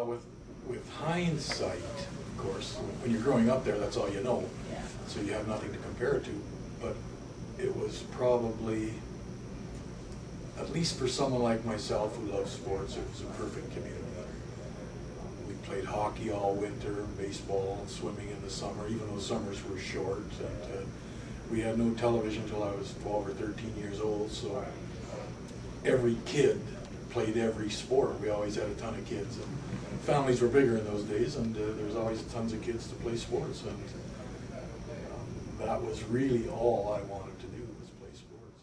Well, with hindsight, of course, when you're growing up there, that's all you know. Yeah. So you have nothing to compare it to. But it was probably, at least for someone like myself who loves sports, it was a perfect community. We played hockey all winter, baseball, swimming in the summer, even though summers were short. And we had no television until I was 12 or 13 years old, so every kid played every sport. We always had a ton of kids. And families were bigger in those days, and there was always tons of kids to play sports. And that was really all I wanted to do, was play sports.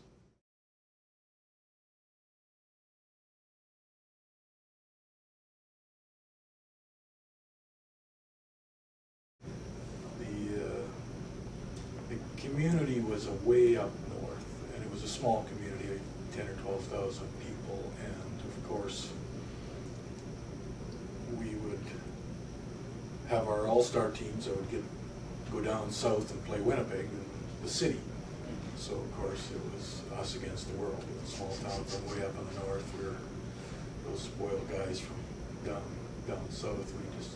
The community was way up north, and it was a small community, 10 or 12,000 people, and of course we would have our all-star teams that would go down south and play Winnipeg, the city. So of course it was us against the world. In a small town from way up in the north, we were those spoiled guys from down south. We just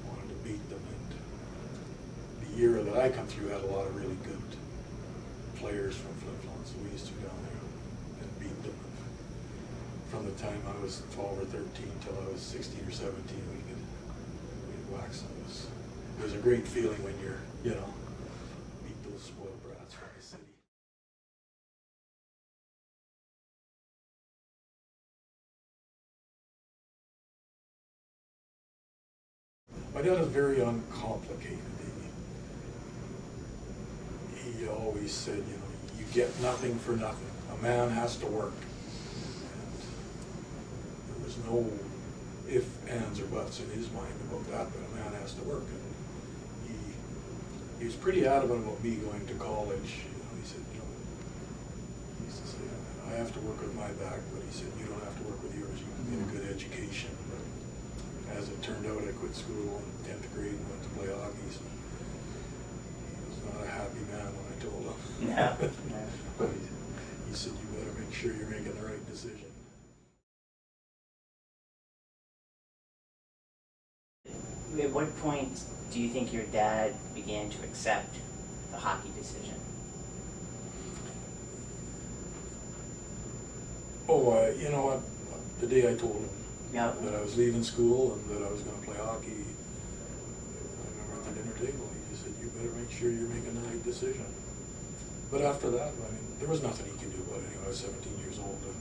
wanted to beat them. And the year that I come through had a lot of really good players from Flin-Flon, so we used to go down there and beat them. From the time I was 12 or 13 till I was 16 or 17, we'd wax them. It was a great feeling when you're, beat those spoiled brats from the city. My dad was very uncomplicated. He always said, you get nothing for nothing. A man has to work. And there was no ifs, ands, or buts in his mind about that, but a man has to work. And he was pretty adamant about me going to college. He said, he used to say, I have to work with my back, but he said, you don't have to work with yours. You can get a good education. But as it turned out, I quit school in 10th grade and went to play hockey. So he was not a happy man when I told him. Yeah. But he said, you better make sure you're making the right decision. At what point do you think your dad began to accept the hockey decision? Oh, you know what? The day I told him that I was leaving school and that I was going to play hockey, I remember at the dinner table, he just said, you better make sure you're making the right decision. But after that, there was nothing he could do about it. Anyway, I was 17 years old, and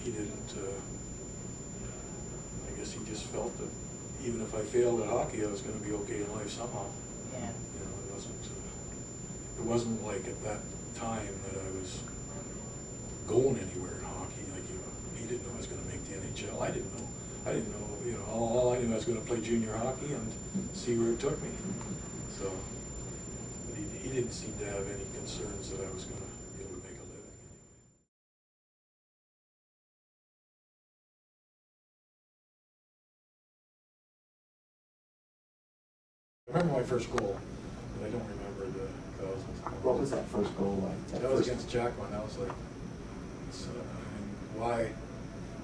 he didn't, I guess he just felt that even if I failed at hockey, I was going to be okay in life somehow. Yeah. It wasn't like at that time that I was going anywhere in hockey. Like, he didn't know I was going to make the NHL. I didn't know. All I knew I was going to play junior hockey and see where it took me. So, but he didn't seem to have any concerns that I was going to be able to make a living. I remember my first goal, but I don't remember the thousands. What was that first goal like? That was against Jackman. I was like, why?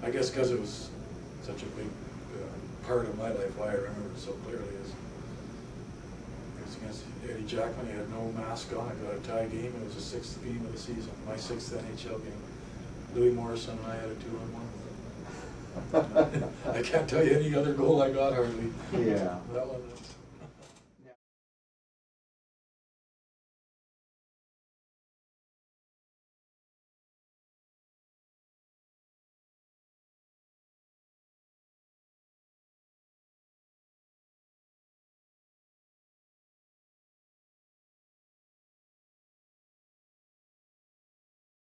I guess because it was such a big part of my life, why I remember it so clearly is it was against Eddie Jackman. He had no mask on. I got a tie game. It was the 6th game of the season, my 6th NHL game. Louis Morrison and I had a 2-on-1. I can't tell you any other goal I got hardly. Yeah. That one.